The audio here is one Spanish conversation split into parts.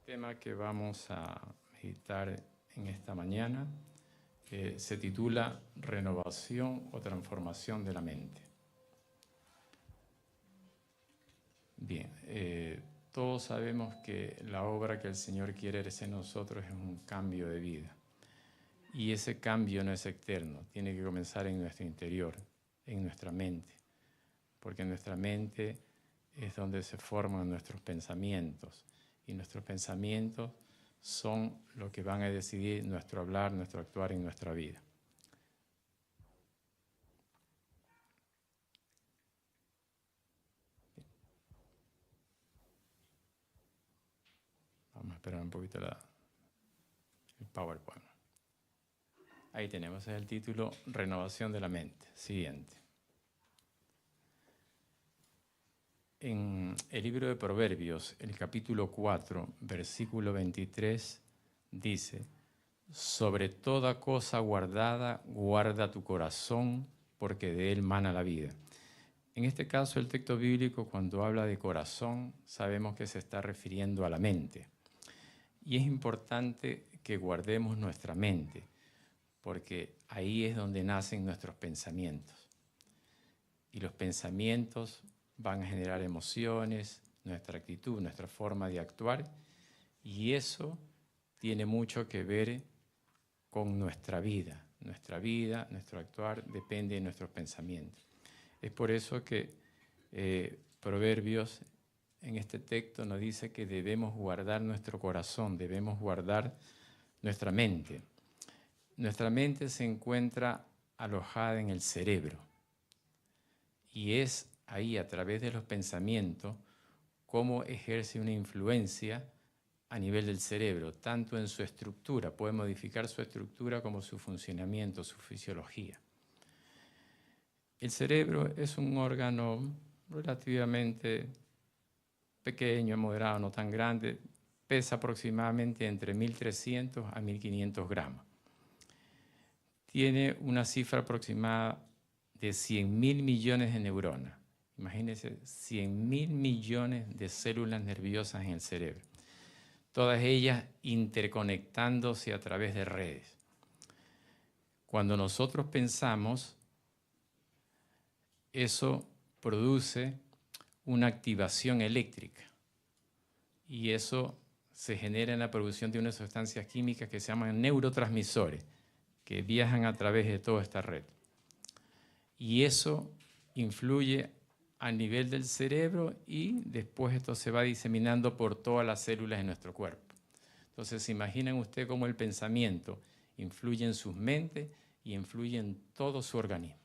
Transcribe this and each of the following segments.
tema que vamos a meditar en esta mañana se titula Renovación o transformación de la mente. Bien, todos sabemos que la obra que el Señor quiere hacer en nosotros es un cambio de vida. Y ese cambio no es externo, tiene que comenzar en nuestro interior, en nuestra mente. Porque en nuestra mente es donde se forman nuestros pensamientos. Y nuestros pensamientos son lo que van a decidir nuestro hablar, nuestro actuar en nuestra vida. Vamos a esperar un poquito el PowerPoint. Ahí tenemos el título Renovación de la mente. Siguiente. En el libro de Proverbios, el capítulo 4, versículo 23, dice: sobre toda cosa guardada, guarda tu corazón, porque de él mana la vida. En este caso, el texto bíblico, cuando habla de corazón, sabemos que se está refiriendo a la mente. Y es importante que guardemos nuestra mente, porque ahí es donde nacen nuestros pensamientos. Y los pensamientos van a generar emociones, nuestra actitud, nuestra forma de actuar, y eso tiene mucho que ver con nuestra vida. Nuestra vida, nuestro actuar depende de nuestros pensamientos. Es por eso que Proverbios en este texto nos dice que debemos guardar nuestro corazón, debemos guardar nuestra mente. Nuestra mente se encuentra alojada en el cerebro y es ahí, a través de los pensamientos, cómo ejerce una influencia a nivel del cerebro, tanto en su estructura, puede modificar su estructura, como su funcionamiento, su fisiología. El cerebro es un órgano relativamente pequeño, moderado, no tan grande, pesa aproximadamente entre 1.300 a 1.500 gramos. Tiene una cifra aproximada de 100.000 millones de neuronas. Imagínense, 100.000 millones de células nerviosas en el cerebro. Todas ellas interconectándose a través de redes. Cuando nosotros pensamos, eso produce una activación eléctrica y eso se genera en la producción de unas sustancias químicas que se llaman neurotransmisores, que viajan a través de toda esta red. Y eso influye a nivel del cerebro y después esto se va diseminando por todas las células de nuestro cuerpo. Entonces, imaginen ustedes cómo el pensamiento influye en sus mentes y influye en todo su organismo.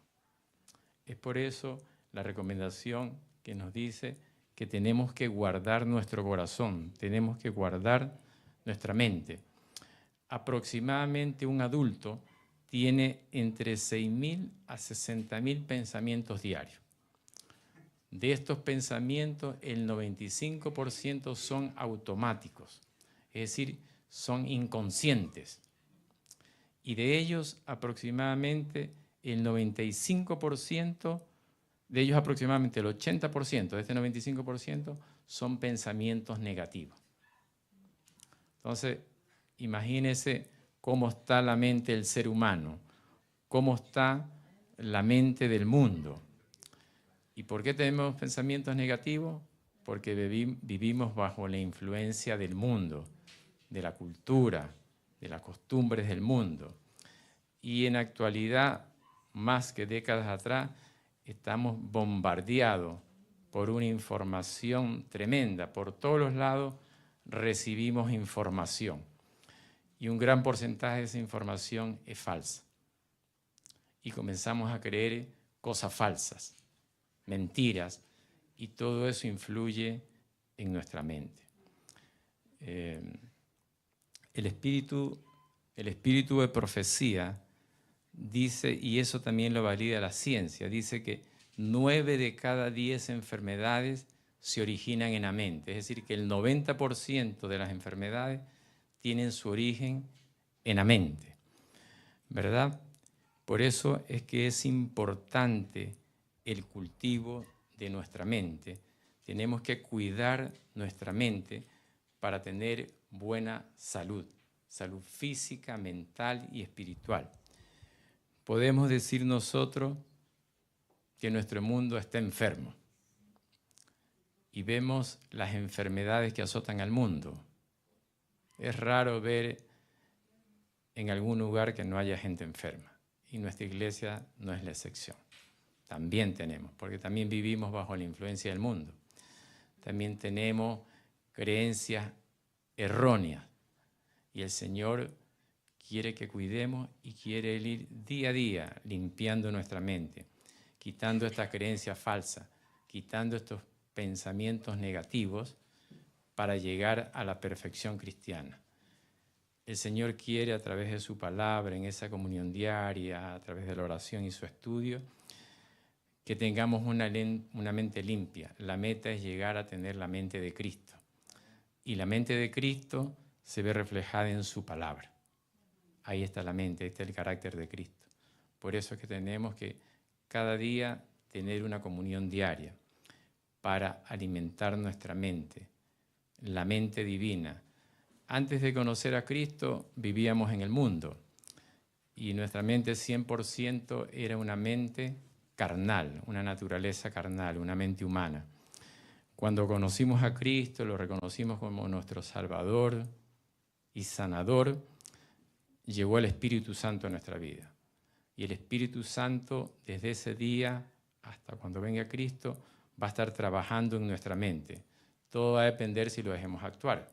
Es por eso la recomendación que nos dice que tenemos que guardar nuestro corazón, tenemos que guardar nuestra mente. Aproximadamente un adulto tiene entre 6.000 a 60.000 pensamientos diarios. De estos pensamientos, el 95% son automáticos, es decir, son inconscientes. Y de ellos, aproximadamente el 95%, de ellos aproximadamente el 80% de este 95% son pensamientos negativos. Entonces, imagínense cómo está la mente del ser humano, cómo está la mente del mundo. ¿Y por qué tenemos pensamientos negativos? Porque vivimos bajo la influencia del mundo, de la cultura, de las costumbres del mundo. Y en la actualidad, más que décadas atrás, estamos bombardeados por una información tremenda. Por todos los lados recibimos información. Y un gran porcentaje de esa información es falsa. Y comenzamos a creer cosas falsas, mentiras, y todo eso influye en nuestra mente. El espíritu de profecía dice, y eso también lo valida la ciencia, dice que 9 de cada 10 enfermedades se originan en la mente. Es decir, que el 90% de las enfermedades tienen su origen en la mente, ¿verdad? Por eso es que es importante el cultivo de nuestra mente. Tenemos que cuidar nuestra mente para tener buena salud, salud física, mental y espiritual. Podemos decir nosotros que nuestro mundo está enfermo y vemos las enfermedades que azotan al mundo. Es raro ver en algún lugar que no haya gente enferma, y nuestra iglesia no es la excepción. También tenemos, porque también vivimos bajo la influencia del mundo. También tenemos creencias erróneas, y el Señor quiere que cuidemos y quiere ir día a día limpiando nuestra mente, quitando estas creencias falsas, quitando estos pensamientos negativos para llegar a la perfección cristiana. El Señor quiere, a través de su palabra, en esa comunión diaria, a través de la oración y su estudio, que tengamos una mente limpia. La meta es llegar a tener la mente de Cristo. Y la mente de Cristo se ve reflejada en su palabra. Ahí está la mente, ahí está el carácter de Cristo. Por eso es que tenemos que cada día tener una comunión diaria para alimentar nuestra mente, la mente divina. Antes de conocer a Cristo vivíamos en el mundo y nuestra mente 100% era una mente carnal, una naturaleza carnal, una mente humana. Cuando conocimos a Cristo, lo reconocimos como nuestro Salvador y Sanador, llegó el Espíritu Santo a nuestra vida. Y el Espíritu Santo, desde ese día hasta cuando venga Cristo, va a estar trabajando en nuestra mente. Todo va a depender si lo dejemos actuar.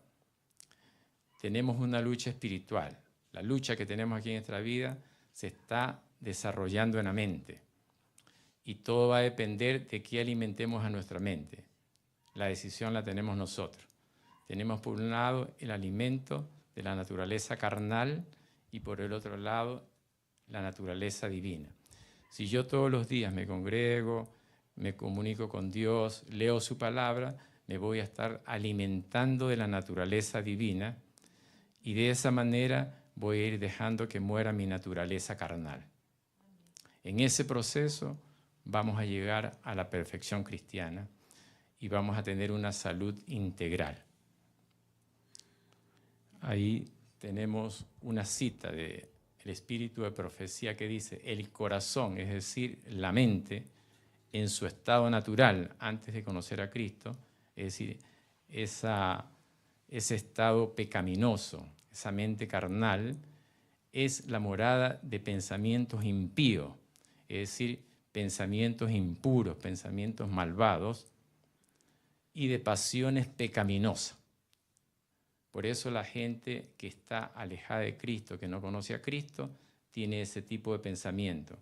Tenemos una lucha espiritual. La lucha que tenemos aquí en nuestra vida se está desarrollando en la mente. Y todo va a depender de qué alimentemos a nuestra mente. La decisión la tenemos nosotros. Tenemos por un lado el alimento de la naturaleza carnal y por el otro lado la naturaleza divina. Si yo todos los días me congrego, me comunico con Dios, leo su palabra, me voy a estar alimentando de la naturaleza divina y de esa manera voy a ir dejando que muera mi naturaleza carnal. En ese proceso vamos a llegar a la perfección cristiana y vamos a tener una salud integral. Ahí tenemos una cita del Espíritu de Profecía que dice: el corazón, es decir, la mente, en su estado natural, antes de conocer a Cristo, es decir, ese estado pecaminoso, esa mente carnal, es la morada de pensamientos impíos, es decir, pensamientos impuros, pensamientos malvados y de pasiones pecaminosas. Por eso la gente que está alejada de Cristo, que no conoce a Cristo, tiene ese tipo de pensamiento.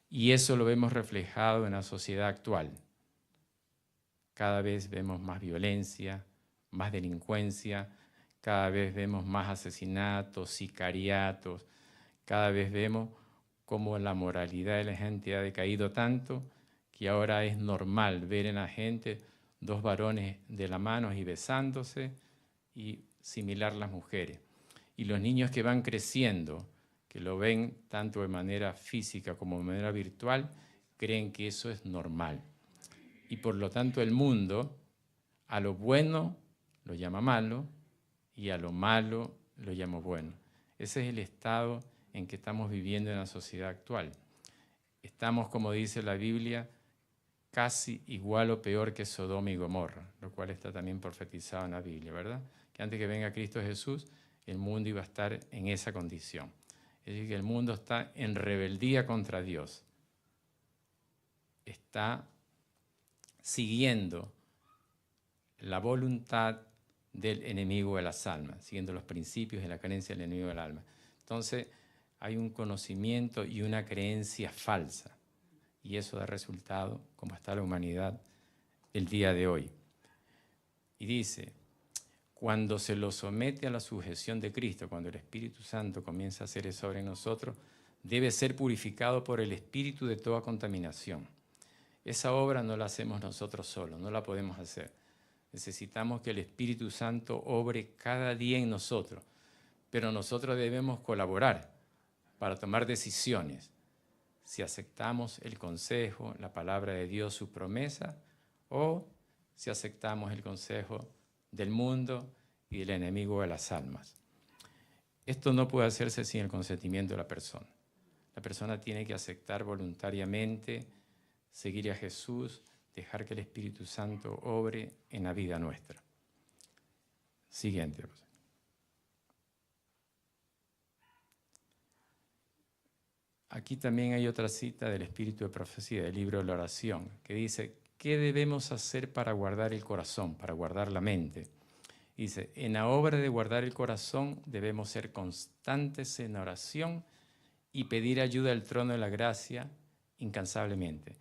Y eso lo vemos reflejado en la sociedad actual. Cada vez vemos más violencia, más delincuencia, cada vez vemos más asesinatos, sicariatos, cada vez vemos cómo la moralidad de la gente ha decaído tanto que ahora es normal ver en la gente dos varones de la mano y besándose, y similar las mujeres. Y los niños que van creciendo, que lo ven tanto de manera física como de manera virtual, creen que eso es normal. Y por lo tanto el mundo a lo bueno lo llama malo y a lo malo lo llama bueno. Ese es el estado en que estamos viviendo en la sociedad actual. Estamos, como dice la Biblia, casi igual o peor que Sodoma y Gomorra, lo cual está también profetizado en la Biblia, ¿verdad? Que antes que venga Cristo Jesús, el mundo iba a estar en esa condición. Es decir, que el mundo está en rebeldía contra Dios. Está siguiendo la voluntad del enemigo de las almas, siguiendo los principios de la creencia del enemigo del alma. Entonces, hay un conocimiento y una creencia falsa. Y eso da resultado, como está la humanidad el día de hoy. Y dice: cuando se lo somete a la sujeción de Cristo, cuando el Espíritu Santo comienza a hacer eso sobre nosotros, debe ser purificado por el Espíritu de toda contaminación. Esa obra no la hacemos nosotros solos, no la podemos hacer. Necesitamos que el Espíritu Santo obre cada día en nosotros, pero nosotros debemos colaborar para tomar decisiones. Si aceptamos el consejo, la palabra de Dios, su promesa, o si aceptamos el consejo del mundo y del enemigo de las almas. Esto no puede hacerse sin el consentimiento de la persona. La persona tiene que aceptar voluntariamente, seguir a Jesús, dejar que el Espíritu Santo obre en la vida nuestra. Siguiente. Aquí también hay otra cita del Espíritu de Profecía, del libro de la oración, que dice, ¿qué debemos hacer para guardar el corazón, para guardar la mente? Dice, en la obra de guardar el corazón debemos ser constantes en oración y pedir ayuda al trono de la gracia incansablemente.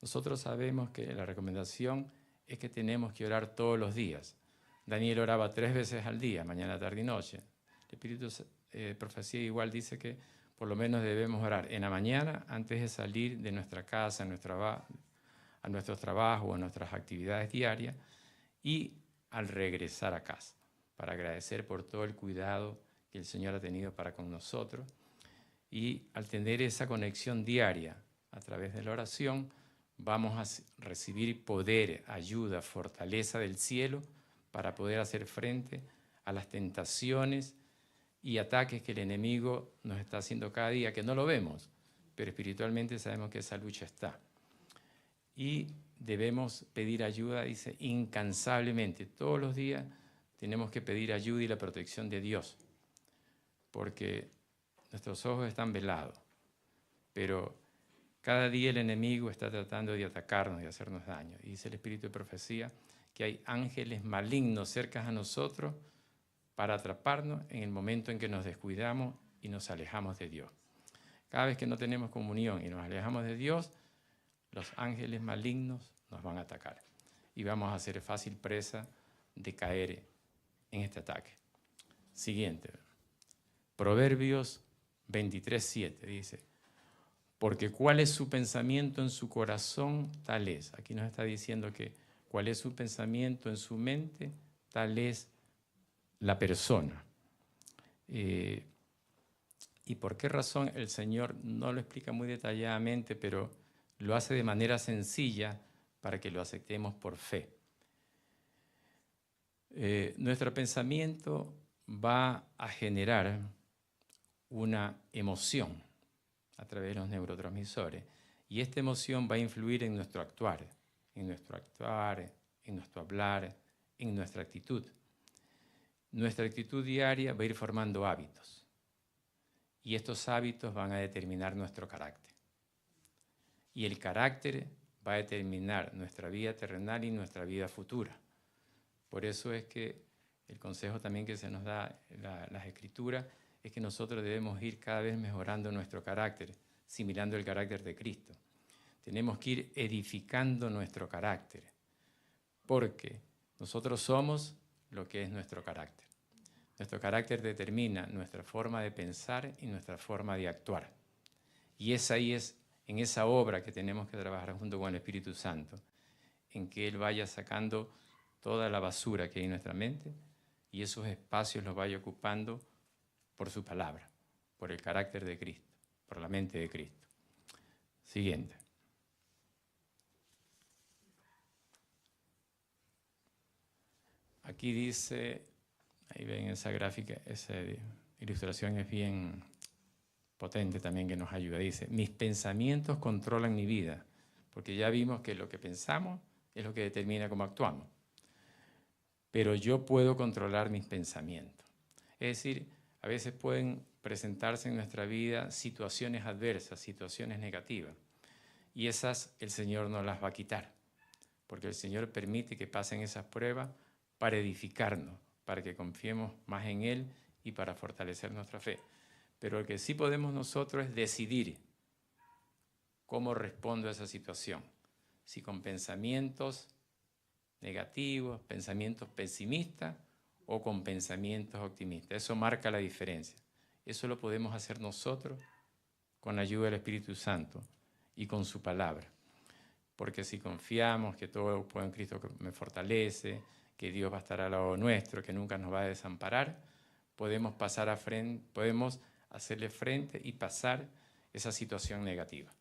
Nosotros sabemos que la recomendación es que tenemos que orar todos los días. Daniel oraba 3 veces al día, mañana, tarde y noche. El Espíritu de Profecía igual dice que por lo menos debemos orar en la mañana antes de salir de nuestra casa, a nuestros trabajos, a nuestras actividades diarias, y al regresar a casa, para agradecer por todo el cuidado que el Señor ha tenido para con nosotros. Y al tener esa conexión diaria a través de la oración, vamos a recibir poder, ayuda, fortaleza del cielo para poder hacer frente a las tentaciones y ataques que el enemigo nos está haciendo cada día, que no lo vemos, pero espiritualmente sabemos que esa lucha está. Y debemos pedir ayuda, dice, incansablemente. Todos los días tenemos que pedir ayuda y la protección de Dios, porque nuestros ojos están velados, pero cada día el enemigo está tratando de atacarnos y hacernos daño. Y dice el Espíritu de Profecía que hay ángeles malignos cerca a nosotros para atraparnos en el momento en que nos descuidamos y nos alejamos de Dios. Cada vez que no tenemos comunión y nos alejamos de Dios, los ángeles malignos nos van a atacar y vamos a ser fácil presa de caer en este ataque. Siguiente. Proverbios 23:7 dice, porque cuál es su pensamiento en su corazón, tal es. Aquí nos está diciendo que cuál es su pensamiento en su mente, tal es la persona. ¿Y por qué razón? El Señor no lo explica muy detalladamente, pero lo hace de manera sencilla para que lo aceptemos por fe. Nuestro pensamiento va a generar una emoción a través de los neurotransmisores y esta emoción va a influir en nuestro actuar, en nuestro hablar, en nuestra actitud. Nuestra actitud diaria va a ir formando hábitos y estos hábitos van a determinar nuestro carácter. Y el carácter va a determinar nuestra vida terrenal y nuestra vida futura. Por eso es que el consejo también que se nos da las Escrituras es que nosotros debemos ir cada vez mejorando nuestro carácter, similando el carácter de Cristo. Tenemos que ir edificando nuestro carácter, porque nosotros somos lo que es nuestro carácter. Nuestro carácter determina nuestra forma de pensar y nuestra forma de actuar. Y es en esa obra que tenemos que trabajar junto con el Espíritu Santo, en que Él vaya sacando toda la basura que hay en nuestra mente y esos espacios los vaya ocupando por su palabra, por el carácter de Cristo, por la mente de Cristo. Siguiente. Aquí dice, ahí ven esa gráfica, esa ilustración es bien potente también que nos ayuda. Dice, mis pensamientos controlan mi vida, porque ya vimos que lo que pensamos es lo que determina cómo actuamos. Pero yo puedo controlar mis pensamientos. Es decir, a veces pueden presentarse en nuestra vida situaciones adversas, situaciones negativas, y esas el Señor no las va a quitar, porque el Señor permite que pasen esas pruebas para edificarnos, para que confiemos más en Él y para fortalecer nuestra fe. Pero lo que sí podemos nosotros es decidir cómo respondo a esa situación. Si con pensamientos negativos, pensamientos pesimistas o con pensamientos optimistas. Eso marca la diferencia. Eso lo podemos hacer nosotros con la ayuda del Espíritu Santo y con su palabra. Porque si confiamos que todo lo puedo en Cristo que me fortalece, que Dios va a estar al lado nuestro, que nunca nos va a desamparar, podemos hacerle frente y pasar esa situación negativa.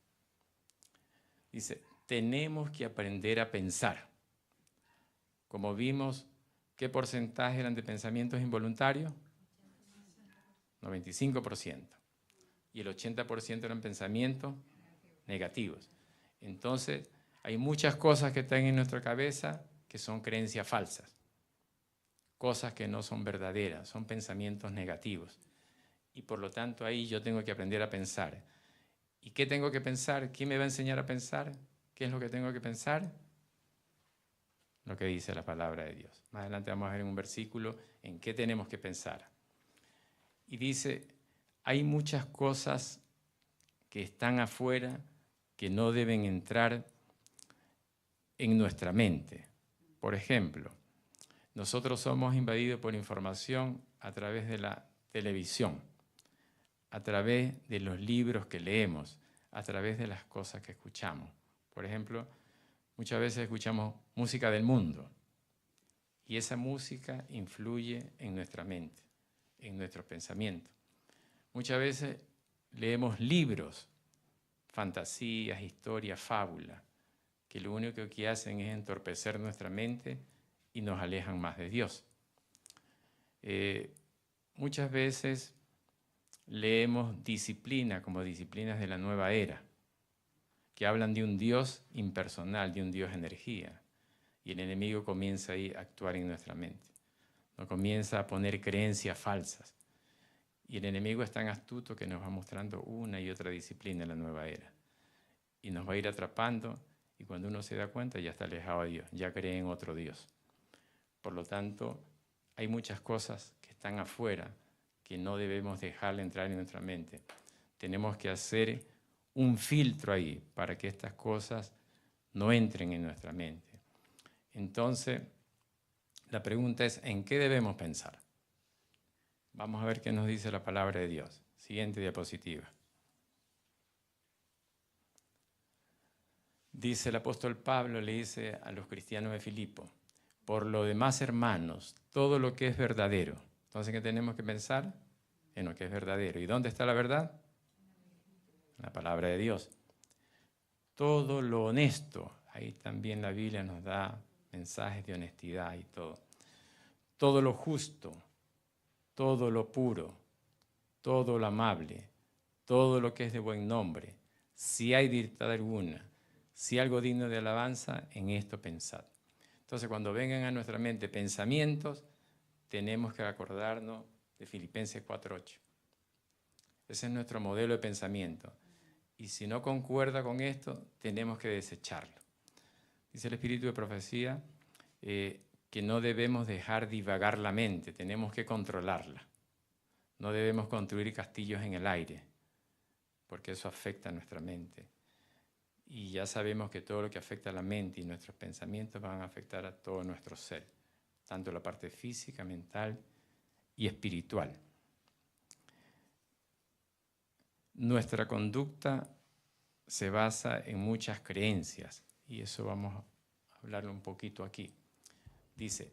Dice, tenemos que aprender a pensar. Como vimos ¿qué porcentaje eran de pensamientos involuntarios? 95%. Y el 80% eran pensamientos negativos. Entonces, hay muchas cosas que están en nuestra cabeza que son creencias falsas. Cosas que no son verdaderas, son pensamientos negativos. Y por lo tanto, ahí yo tengo que aprender a pensar. ¿Y qué tengo que pensar? ¿Quién me va a enseñar a pensar? ¿Qué es lo que tengo que pensar? Lo que dice la palabra de Dios. Más adelante vamos a ver en un versículo en qué tenemos que pensar. Y dice, hay muchas cosas que están afuera que no deben entrar en nuestra mente. Por ejemplo, nosotros somos invadidos por información a través de la televisión, a través de los libros que leemos, a través de las cosas que escuchamos. Por ejemplo, muchas veces escuchamos música del mundo y esa música influye en nuestra mente, en nuestros pensamientos. Muchas veces leemos libros, fantasías, historias, fábulas, que lo único que hacen es entorpecer nuestra mente y nos alejan más de Dios. Muchas veces leemos disciplina como disciplinas de la nueva era, que hablan de un Dios impersonal, de un Dios energía, y el enemigo comienza ahí a actuar en nuestra mente. Nos comienza a poner creencias falsas. Y el enemigo es tan astuto que nos va mostrando una y otra disciplina en la nueva era. Y nos va a ir atrapando y cuando uno se da cuenta ya está alejado de Dios, ya cree en otro Dios. Por lo tanto, hay muchas cosas que están afuera que no debemos dejarle entrar en nuestra mente. Tenemos que hacer un filtro ahí para que estas cosas no entren en nuestra mente. Entonces, la pregunta es, ¿en qué debemos pensar? Vamos a ver qué nos dice la palabra de Dios. Siguiente diapositiva. Dice el apóstol Pablo, le dice a los cristianos de Filipo, por lo demás, hermanos, todo lo que es verdadero. Entonces, ¿qué tenemos que pensar? En lo que es verdadero. ¿Y dónde está la verdad? La palabra de Dios. Todo lo honesto. Ahí también la Biblia nos da mensajes de honestidad y todo. Todo lo justo, todo lo puro, todo lo amable, todo lo que es de buen nombre. Si hay virtud alguna, si algo digno de alabanza, en esto pensad. Entonces, cuando vengan a nuestra mente pensamientos, tenemos que acordarnos de Filipenses 4:8. Ese es nuestro modelo de pensamiento. Y si no concuerda con esto, tenemos que desecharlo. Dice el Espíritu de Profecía que no debemos dejar divagar la mente, tenemos que controlarla. No debemos construir castillos en el aire, porque eso afecta a nuestra mente. Y ya sabemos que todo lo que afecta a la mente y nuestros pensamientos van a afectar a todo nuestro ser, tanto la parte física, mental y espiritual. Nuestra conducta se basa en muchas creencias, y eso vamos a hablarlo un poquito aquí. Dice,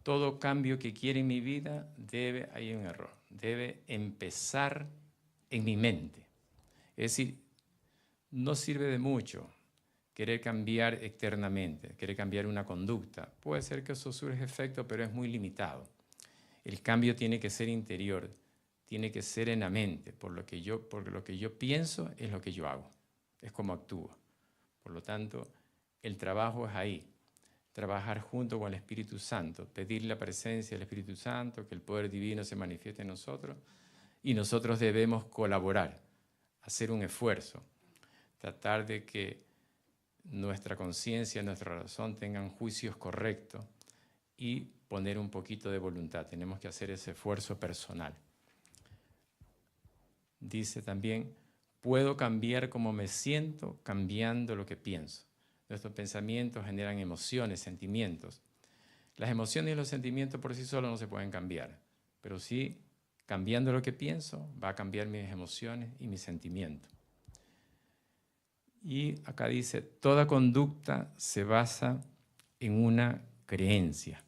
todo cambio que quiere en mi vida hay un error, debe empezar en mi mente. Es decir, no sirve de mucho querer cambiar externamente, querer cambiar una conducta. Puede ser que eso surja efecto, pero es muy limitado. El cambio tiene que ser interior, tiene que ser en la mente, porque lo que yo pienso es lo que yo hago, es como actúo. Por lo tanto, el trabajo es ahí. Trabajar junto con el Espíritu Santo, pedir la presencia del Espíritu Santo, que el poder divino se manifieste en nosotros, y nosotros debemos colaborar, hacer un esfuerzo, tratar de que nuestra conciencia, nuestra razón tengan juicios correctos y poner un poquito de voluntad. Tenemos que hacer ese esfuerzo personal. Dice también, puedo cambiar como me siento cambiando lo que pienso. Nuestros pensamientos generan emociones, sentimientos. Las emociones y los sentimientos por sí solos no se pueden cambiar, pero sí, cambiando lo que pienso, va a cambiar mis emociones y mis sentimientos. Y acá dice, toda conducta se basa en una creencia.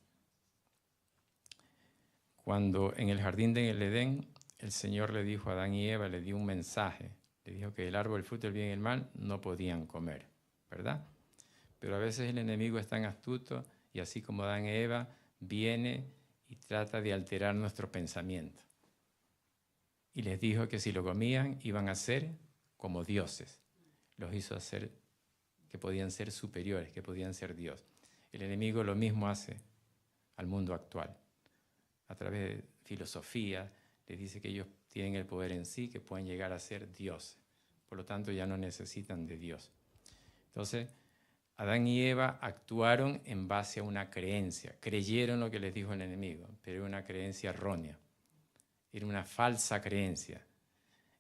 Cuando en el jardín del Edén, el Señor le dijo a Adán y Eva, le dio un mensaje, le dijo que del árbol del fruto del bien y el mal no podían comer, ¿verdad? Pero a veces el enemigo es tan astuto y así como Adán y Eva viene y trata de alterar nuestro pensamiento. Y les dijo que si lo comían iban a ser como dioses. Los hizo hacer que podían ser superiores, que podían ser Dios. El enemigo lo mismo hace al mundo actual. A través de filosofía, les dice que ellos tienen el poder en sí, que pueden llegar a ser dioses. Por lo tanto, ya no necesitan de Dios. Entonces, Adán y Eva actuaron en base a una creencia. Creyeron lo que les dijo el enemigo, pero era una creencia errónea. Era una falsa creencia.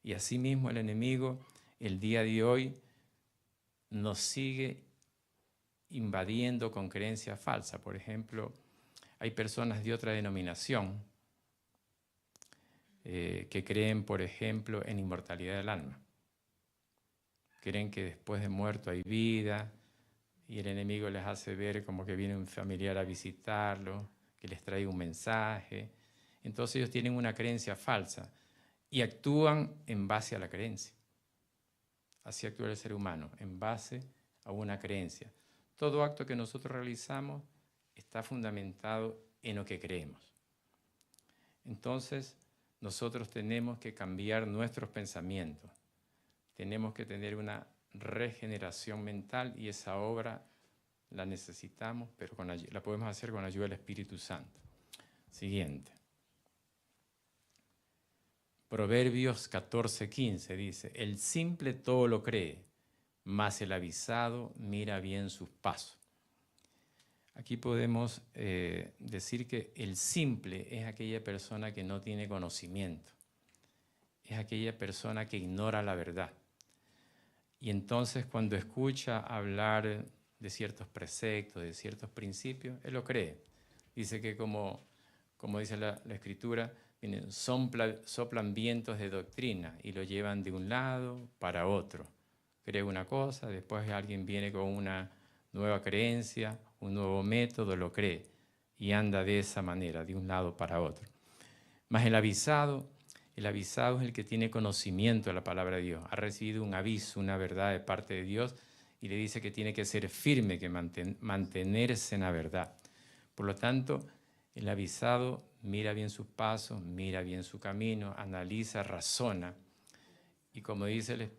Y asimismo el enemigo, el día de hoy, nos sigue invadiendo con creencias falsas. Por ejemplo, hay personas de otra denominación que creen, por ejemplo, en inmortalidad del alma. Creen que después de muerto hay vida y el enemigo les hace ver como que viene un familiar a visitarlo, que les trae un mensaje. Entonces ellos tienen una creencia falsa y actúan en base a la creencia. Así actúa el ser humano, en base a una creencia. Todo acto que nosotros realizamos está fundamentado en lo que creemos. Entonces, nosotros tenemos que cambiar nuestros pensamientos. Tenemos que tener una regeneración mental y esa obra la necesitamos, pero la podemos hacer con la ayuda del Espíritu Santo. Siguiente. Proverbios 14:15 dice, el simple todo lo cree, mas el avisado mira bien sus pasos. Aquí podemos decir que el simple es aquella persona que no tiene conocimiento, es aquella persona que ignora la verdad. Y entonces cuando escucha hablar de ciertos preceptos, de ciertos principios, él lo cree. Dice que como dice la Escritura, soplan vientos de doctrina y lo llevan de un lado para otro. Cree una cosa, después alguien viene con una nueva creencia, un nuevo método, lo cree y anda de esa manera, de un lado para otro. Mas el avisado es el que tiene conocimiento de la palabra de Dios, ha recibido un aviso, una verdad de parte de Dios y le dice que tiene que ser firme, que mantenerse en la verdad. Por lo tanto, el avisado mira bien sus pasos, mira bien su camino, analiza, razona. Y como dice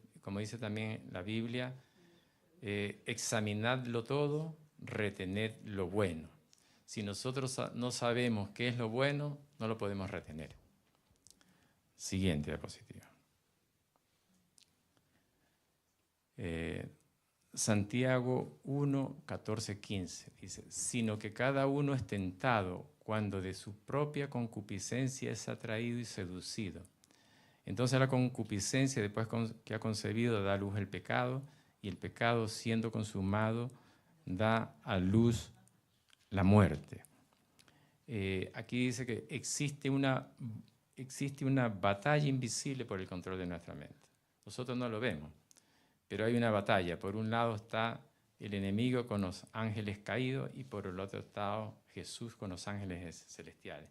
también la Biblia, examinadlo todo, retened lo bueno. Si nosotros no sabemos qué es lo bueno, no lo podemos retener. Siguiente diapositiva. Santiago 1, 14, 15 dice, sino que cada uno es tentado cuando de su propia concupiscencia es atraído y seducido. Entonces la concupiscencia, después que ha concebido, da a luz el pecado, y el pecado, siendo consumado, da a luz la muerte. Aquí dice que existe una batalla invisible por el control de nuestra mente. Nosotros no lo vemos, pero hay una batalla. Por un lado está el enemigo con los ángeles caídos y por el otro lado Jesús con los ángeles celestiales.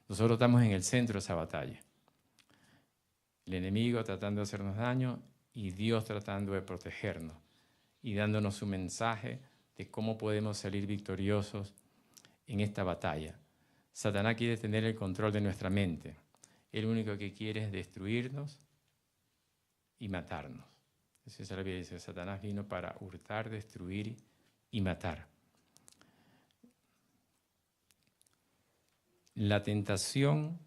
Nosotros estamos en el centro de esa batalla. El enemigo tratando de hacernos daño y Dios tratando de protegernos y dándonos su mensaje de cómo podemos salir victoriosos en esta batalla. Satanás quiere tener el control de nuestra mente. Él lo único que quiere es destruirnos y matarnos. Eso es la Biblia dice, Satanás vino para hurtar, destruir y matar. La tentación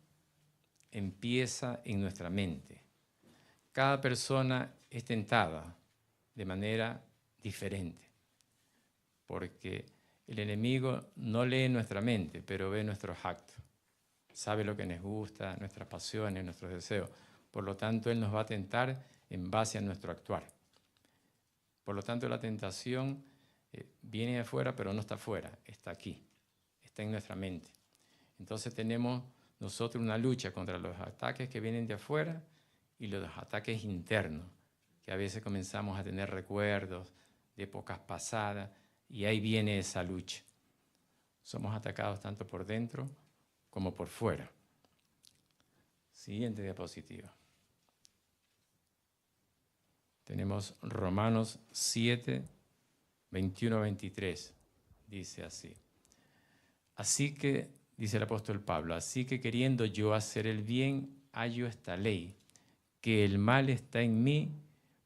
empieza en nuestra mente. Cada persona es tentada de manera diferente, porque el enemigo no lee nuestra mente, pero ve nuestros actos. Sabe lo que nos gusta, nuestras pasiones, nuestros deseos. Por lo tanto, él nos va a tentar en base a nuestro actuar. Por lo tanto, la tentación viene de afuera, pero no está afuera, está aquí, está en nuestra mente. Entonces tenemos nosotros una lucha contra los ataques que vienen de afuera y los ataques internos, que a veces comenzamos a tener recuerdos de épocas pasadas y ahí viene esa lucha. Somos atacados tanto por dentro como por fuera. Siguiente diapositiva. Tenemos Romanos 7, 21-23. Dice así. Así que, dice el apóstol Pablo, así que queriendo yo hacer el bien, hallo esta ley, que el mal está en mí,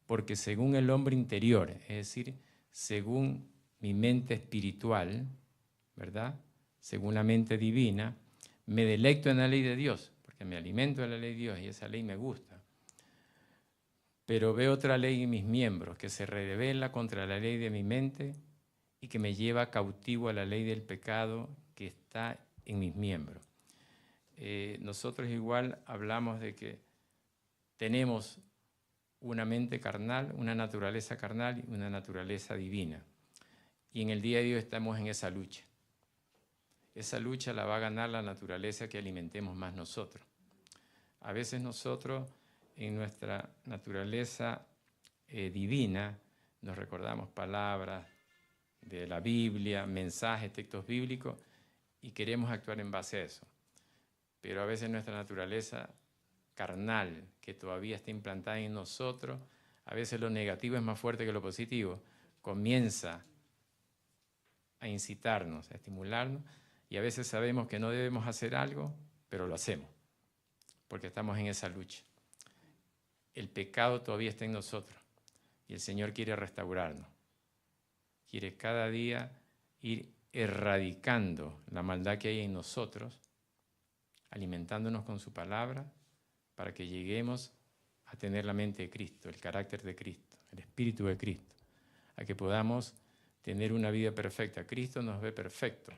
porque según el hombre interior, es decir, según mi mente espiritual, ¿verdad? Según la mente divina, me deleito en la ley de Dios, porque me alimento de la ley de Dios y esa ley me gusta. Pero veo otra ley en mis miembros, que se rebela contra la ley de mi mente y que me lleva cautivo a la ley del pecado que está en mis miembros. Nosotros igual hablamos de que tenemos una mente carnal, una naturaleza carnal y una naturaleza divina. Y en el día de hoy estamos en esa lucha. Esa lucha la va a ganar la naturaleza que alimentemos más nosotros. A veces nosotros, en nuestra naturaleza divina, nos recordamos palabras de la Biblia, mensajes, textos bíblicos, y queremos actuar en base a eso. Pero a veces nuestra naturaleza carnal, que todavía está implantada en nosotros, a veces lo negativo es más fuerte que lo positivo, comienza a incitarnos, a estimularnos, y a veces sabemos que no debemos hacer algo, pero lo hacemos, porque estamos en esa lucha. El pecado todavía está en nosotros, y el Señor quiere restaurarnos. Quiere cada día ir erradicando la maldad que hay en nosotros, alimentándonos con su palabra, para que lleguemos a tener la mente de Cristo, el carácter de Cristo, el espíritu de Cristo, a que podamos tener una vida perfecta. Cristo nos ve perfecto,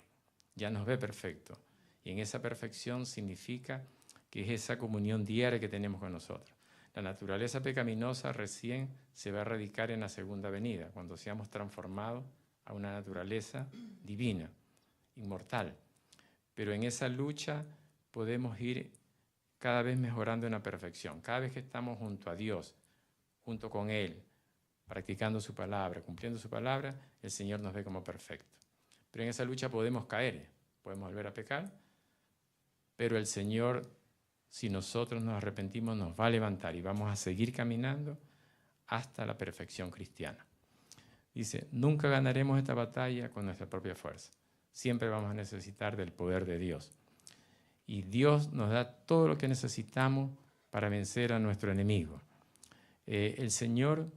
ya nos ve perfecto, y en esa perfección significa que es esa comunión diaria que tenemos con nosotros. La naturaleza pecaminosa recién se va a erradicar en la segunda venida, cuando seamos transformados a una naturaleza divina, inmortal. Pero en esa lucha podemos ir cada vez mejorando en la perfección. Cada vez que estamos junto a Dios, junto con Él, practicando su palabra, cumpliendo su palabra, el Señor nos ve como perfecto. Pero en esa lucha podemos caer, podemos volver a pecar, pero el Señor, si nosotros nos arrepentimos, nos va a levantar y vamos a seguir caminando hasta la perfección cristiana. Dice, nunca ganaremos esta batalla con nuestra propia fuerza. Siempre vamos a necesitar del poder de Dios. Y Dios nos da todo lo que necesitamos para vencer a nuestro enemigo. El Señor,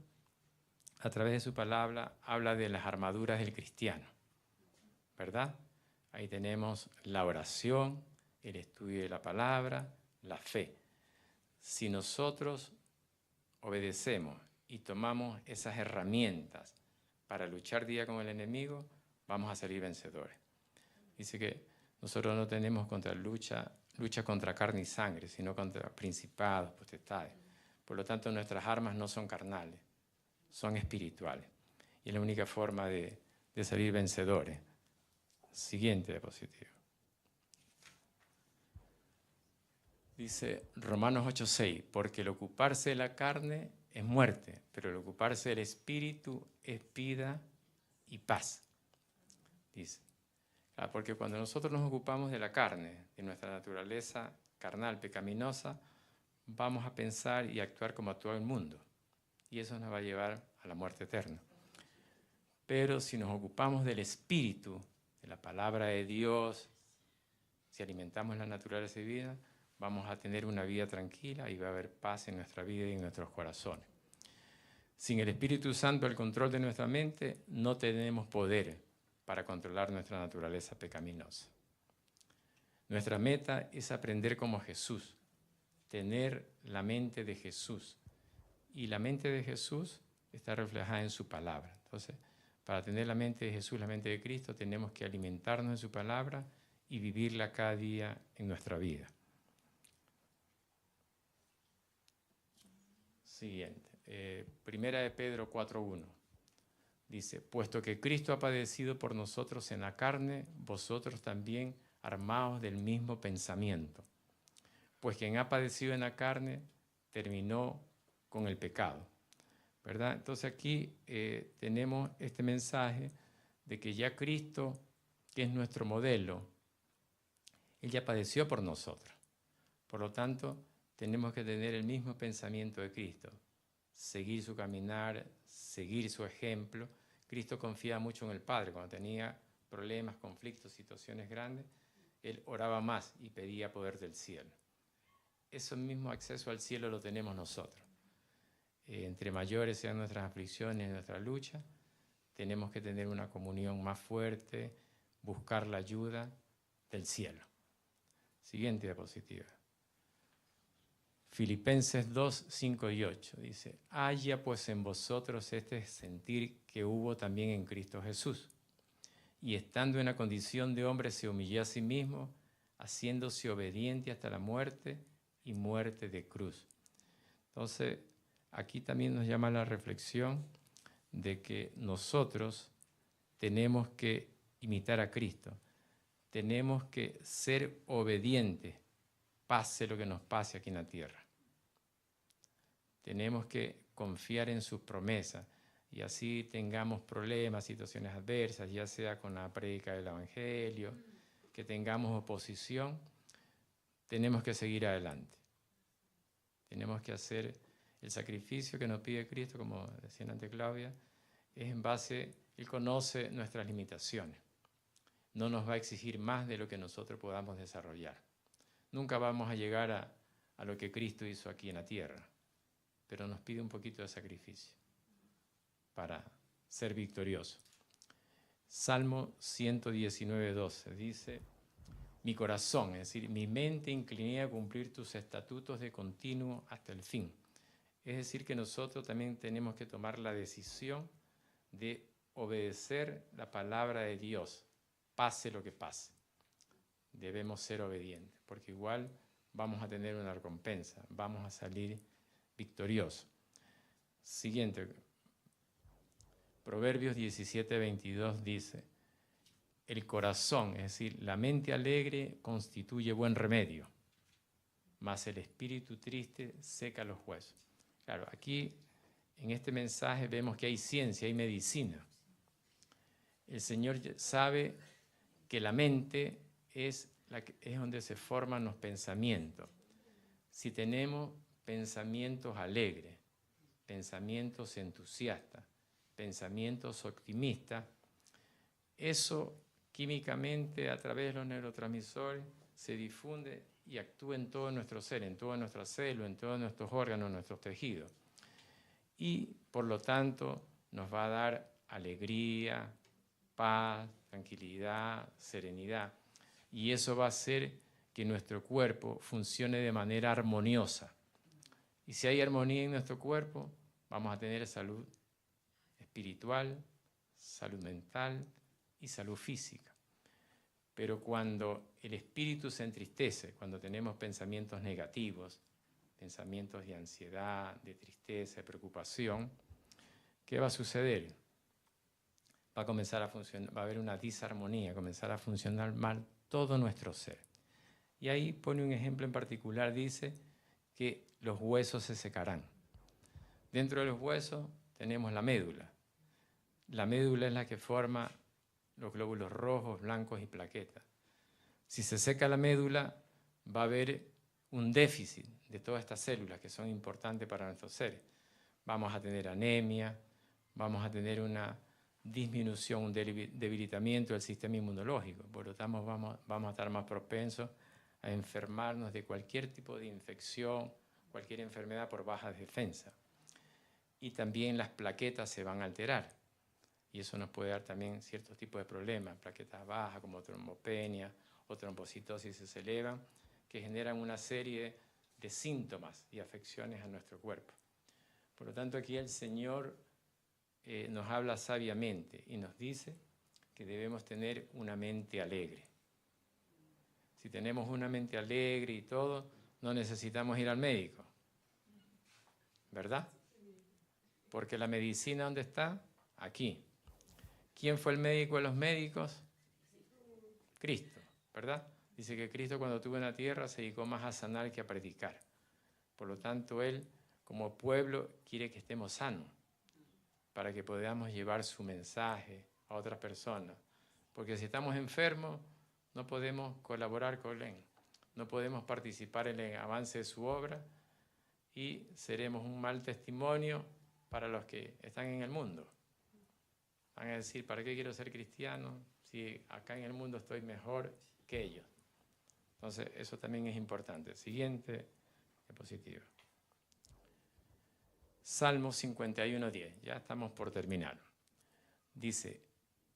a través de su palabra, habla de las armaduras del cristiano, ¿verdad? Ahí tenemos la oración, el estudio de la palabra, la fe. Si nosotros obedecemos y tomamos esas herramientas para luchar día con el enemigo, vamos a salir vencedores. Dice que nosotros no tenemos lucha contra carne y sangre, sino contra principados, potestades. Por lo tanto, nuestras armas no son carnales, son espirituales. Y es la única forma de salir vencedores. Siguiente diapositiva. Dice Romanos 8:6, porque el ocuparse de la carne es muerte, pero el ocuparse del espíritu es vida y paz. Dice, porque cuando nosotros nos ocupamos de la carne, de nuestra naturaleza carnal, pecaminosa, vamos a pensar y actuar como actúa el mundo. Y eso nos va a llevar a la muerte eterna. Pero si nos ocupamos del espíritu, de la palabra de Dios, si alimentamos la naturaleza divina, vamos a tener una vida tranquila y va a haber paz en nuestra vida y en nuestros corazones. Sin el Espíritu Santo al control de nuestra mente, no tenemos poder para controlar nuestra naturaleza pecaminosa. Nuestra meta es aprender como Jesús, tener la mente de Jesús. Y la mente de Jesús está reflejada en su palabra. Entonces, para tener la mente de Jesús, la mente de Cristo, tenemos que alimentarnos de su palabra y vivirla cada día en nuestra vida. Siguiente. Primera de Pedro 4:1. Dice, puesto que Cristo ha padecido por nosotros en la carne, vosotros también armaos del mismo pensamiento. Pues quien ha padecido en la carne terminó con el pecado, ¿verdad? Entonces aquí tenemos este mensaje de que ya Cristo, que es nuestro modelo, Él ya padeció por nosotros. Por lo tanto, tenemos que tener el mismo pensamiento de Cristo, seguir su caminar, seguir su ejemplo. Cristo confiaba mucho en el Padre. Cuando tenía problemas, conflictos, situaciones grandes, él oraba más y pedía poder del cielo. Ese mismo acceso al cielo lo tenemos nosotros. Entre mayores sean nuestras aflicciones, nuestra lucha, tenemos que tener una comunión más fuerte, buscar la ayuda del cielo. Siguiente diapositiva. Filipenses 2, 5 y 8 dice: haya pues en vosotros este sentir que hubo también en Cristo Jesús, y estando en la condición de hombre se humilló a sí mismo, haciéndose obediente hasta la muerte y muerte de cruz. Entonces, aquí también nos llama la reflexión de que nosotros tenemos que imitar a Cristo, tenemos que ser obedientes, pase lo que nos pase aquí en la tierra. Tenemos que confiar en sus promesas y así tengamos problemas, situaciones adversas, ya sea con la prédica del Evangelio, que tengamos oposición, tenemos que seguir adelante. Tenemos que hacer el sacrificio que nos pide Cristo, como decía antes Claudia, es en base, Él conoce nuestras limitaciones. No nos va a exigir más de lo que nosotros podamos desarrollar. Nunca vamos a llegar a lo que Cristo hizo aquí en la tierra, pero nos pide un poquito de sacrificio para ser victorioso. Salmo 119, 12 dice: mi corazón, es decir, mi mente incliné a cumplir tus estatutos de continuo hasta el fin. Es decir, que nosotros también tenemos que tomar la decisión de obedecer la palabra de Dios, pase lo que pase. Debemos ser obedientes, porque igual vamos a tener una recompensa, vamos a salir victoriosos. Siguiente. Proverbios 17, 22 dice: el corazón, es decir, la mente alegre constituye buen remedio, mas el espíritu triste seca los huesos. Claro, aquí en este mensaje vemos que hay ciencia, hay medicina. El Señor sabe que la mente es donde se forman los pensamientos. Si tenemos pensamientos alegres, pensamientos entusiastas, pensamientos optimistas, eso químicamente a través de los neurotransmisores se difunde y actúa en todo nuestro ser, en todas nuestras células, en todos nuestros órganos, en nuestros tejidos. Y por lo tanto nos va a dar alegría, paz, tranquilidad, serenidad. Y eso va a hacer que nuestro cuerpo funcione de manera armoniosa. Y si hay armonía en nuestro cuerpo, vamos a tener salud espiritual, salud mental y salud física. Pero cuando el espíritu se entristece, cuando tenemos pensamientos negativos, pensamientos de ansiedad, de tristeza, de preocupación, ¿qué va a suceder? Va a comenzar a funcionar, va a haber una disarmonía, comenzar a funcionar mal todo nuestro ser. Y ahí pone un ejemplo en particular, dice que los huesos se secarán. Dentro de los huesos tenemos la médula. La médula es la que forma los glóbulos rojos, blancos y plaquetas. Si se seca la médula, va a haber un déficit de todas estas células que son importantes para nuestros seres. Vamos a tener anemia, vamos a tener una disminución, un debilitamiento del sistema inmunológico. Por lo tanto, vamos a estar más propensos a enfermarnos de cualquier tipo de infección, cualquier enfermedad por baja defensa. Y también las plaquetas se van a alterar. Y eso nos puede dar también ciertos tipos de problemas, plaquetas bajas como trombopenia o trombocitosis se elevan, que generan una serie de síntomas y afecciones a nuestro cuerpo. Por lo tanto, aquí el Señor nos habla sabiamente y nos dice que debemos tener una mente alegre. Si tenemos una mente alegre y todo, no necesitamos ir al médico, ¿verdad? Porque la medicina, ¿dónde está? Aquí. ¿Quién fue el médico de los médicos? Cristo, ¿verdad? Dice que Cristo cuando estuvo en la tierra se dedicó más a sanar que a predicar. Por lo tanto, Él, como pueblo, quiere que estemos sanos para que podamos llevar su mensaje a otras personas. Porque si estamos enfermos, no podemos colaborar con Él, no podemos participar en el avance de su obra y seremos un mal testimonio para los que están en el mundo. Van a decir, ¿para qué quiero ser cristiano si acá en el mundo estoy mejor que ellos? Entonces, eso también es importante. Siguiente diapositiva. Salmo 51:10. Ya estamos por terminar. Dice,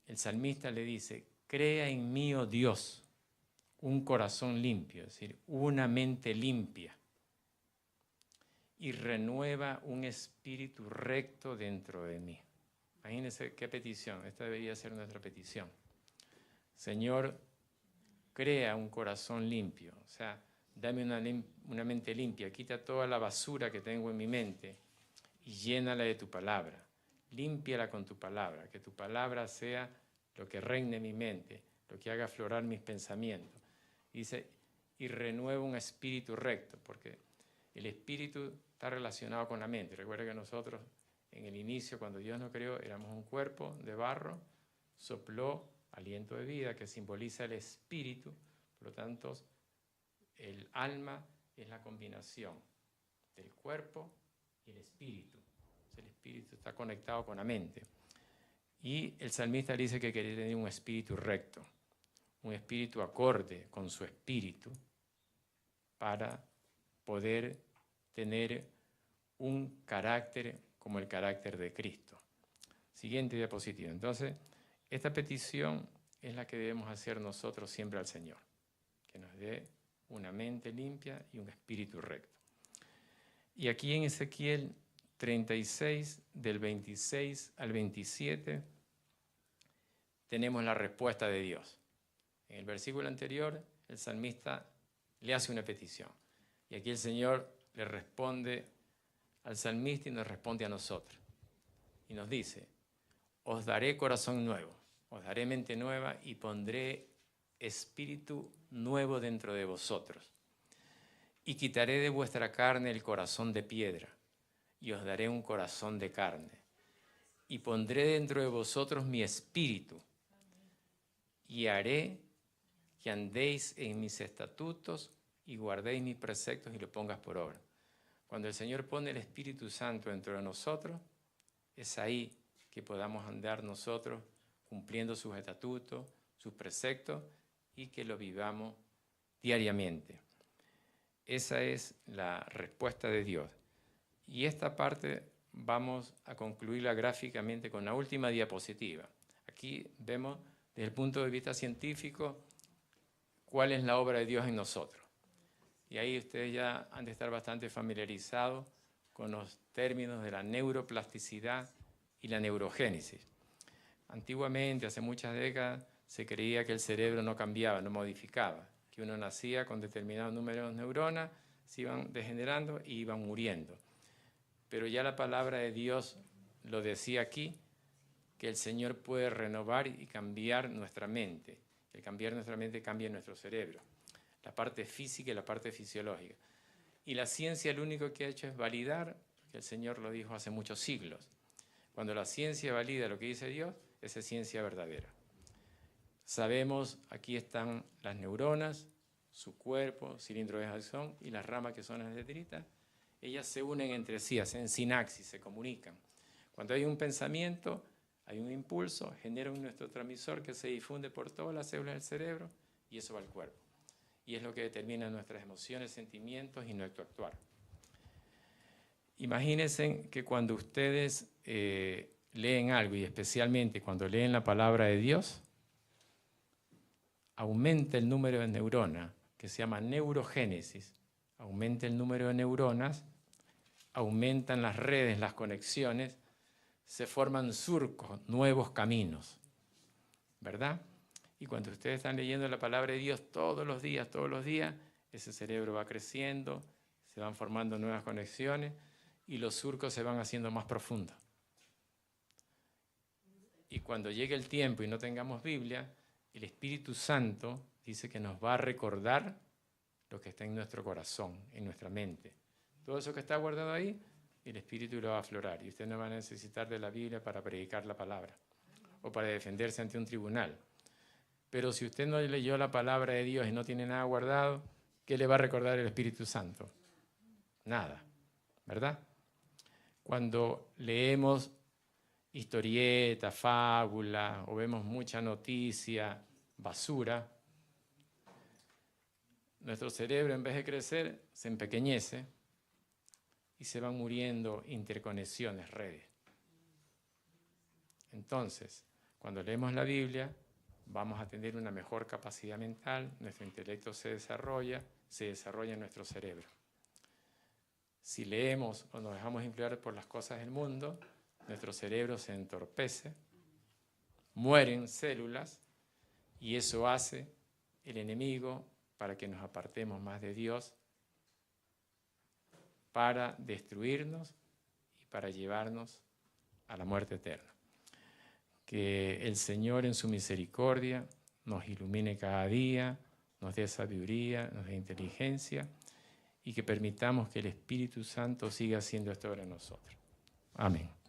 el salmista le dice, crea en mí, oh Dios, un corazón limpio, es decir, una mente limpia, y renueva un espíritu recto dentro de mí. Imagínense qué petición, esta debería ser nuestra petición. Señor, crea un corazón limpio, o sea, dame una mente limpia, quita toda la basura que tengo en mi mente y llénala de tu palabra. Límpiala con tu palabra, que tu palabra sea lo que reine en mi mente, lo que haga aflorar mis pensamientos. Dice, y renueva un espíritu recto, porque el espíritu está relacionado con la mente. Recuerda que nosotros, en el inicio, cuando Dios nos creó, éramos un cuerpo de barro, sopló aliento de vida, que simboliza el espíritu. Por lo tanto, el alma es la combinación del cuerpo y el espíritu. El espíritu está conectado con la mente. Y el salmista dice que quería tener un espíritu recto, un espíritu acorde con su espíritu, para poder tener un carácter como el carácter de Cristo. Siguiente diapositiva. Entonces, esta petición es la que debemos hacer nosotros siempre al Señor, que nos dé una mente limpia y un espíritu recto. Y aquí en Ezequiel 36, del 26 al 27, tenemos la respuesta de Dios. En el versículo anterior, el salmista le hace una petición. Y aquí el Señor le responde al salmista y nos responde a nosotros. Y nos dice, os daré corazón nuevo, os daré mente nueva y pondré espíritu nuevo dentro de vosotros. Y quitaré de vuestra carne el corazón de piedra y os daré un corazón de carne. Y pondré dentro de vosotros mi espíritu y haré que andéis en mis estatutos y guardéis mis preceptos y lo pongas por obra. Cuando el Señor pone el Espíritu Santo dentro de nosotros, es ahí que podamos andar nosotros cumpliendo sus estatutos, sus preceptos y que lo vivamos diariamente. Esa es la respuesta de Dios. Y esta parte vamos a concluirla gráficamente con la última diapositiva. Aquí vemos desde el punto de vista científico cuál es la obra de Dios en nosotros. Y ahí ustedes ya han de estar bastante familiarizados con los términos de la neuroplasticidad y la neurogénesis. Antiguamente, hace muchas décadas, se creía que el cerebro no cambiaba, no modificaba, que uno nacía con determinados números de neuronas, se iban degenerando y iban muriendo. Pero ya la palabra de Dios lo decía aquí, que el Señor puede renovar y cambiar nuestra mente. El cambiar nuestra mente cambia nuestro cerebro, la parte física y la parte fisiológica. Y la ciencia lo único que ha hecho es validar, que el Señor lo dijo hace muchos siglos. Cuando la ciencia valida lo que dice Dios, esa es ciencia verdadera. Sabemos, aquí están las neuronas, su cuerpo, cilindro de Axón y las ramas que son las dendritas. Ellas se unen entre sí, hacen sinapsis, se comunican. Cuando hay un pensamiento, hay un impulso, genera un neurotransmisor que se difunde por todas las células del cerebro y eso va al cuerpo. Y es lo que determina nuestras emociones, sentimientos y nuestro actuar. Imagínense que cuando ustedes leen algo, y especialmente cuando leen la palabra de Dios, aumenta el número de neuronas, que se llama neurogénesis. Aumenta el número de neuronas, aumentan las redes, las conexiones, se forman surcos, nuevos caminos, ¿verdad? Y cuando ustedes están leyendo la palabra de Dios todos los días, ese cerebro va creciendo, se van formando nuevas conexiones y los surcos se van haciendo más profundos. Y cuando llegue el tiempo y no tengamos Biblia, el Espíritu Santo dice que nos va a recordar lo que está en nuestro corazón, en nuestra mente. Todo eso que está guardado ahí, el Espíritu lo va a aflorar y usted no va a necesitar de la Biblia para predicar la palabra o para defenderse ante un tribunal. Pero si usted no leyó la palabra de Dios y no tiene nada guardado, ¿qué le va a recordar el Espíritu Santo? Nada, ¿verdad? Cuando leemos historieta, fábula, o vemos mucha noticia, basura, nuestro cerebro, en vez de crecer, se empequeñece y se van muriendo interconexiones, redes. Entonces, cuando leemos la Biblia, vamos a tener una mejor capacidad mental, nuestro intelecto se desarrolla en nuestro cerebro. Si leemos o nos dejamos influir por las cosas del mundo, nuestro cerebro se entorpece, mueren células y eso hace el enemigo para que nos apartemos más de Dios, para destruirnos y para llevarnos a la muerte eterna. Que el Señor en su misericordia nos ilumine cada día, nos dé sabiduría, nos dé inteligencia y que permitamos que el Espíritu Santo siga haciendo esto en nosotros. Amén.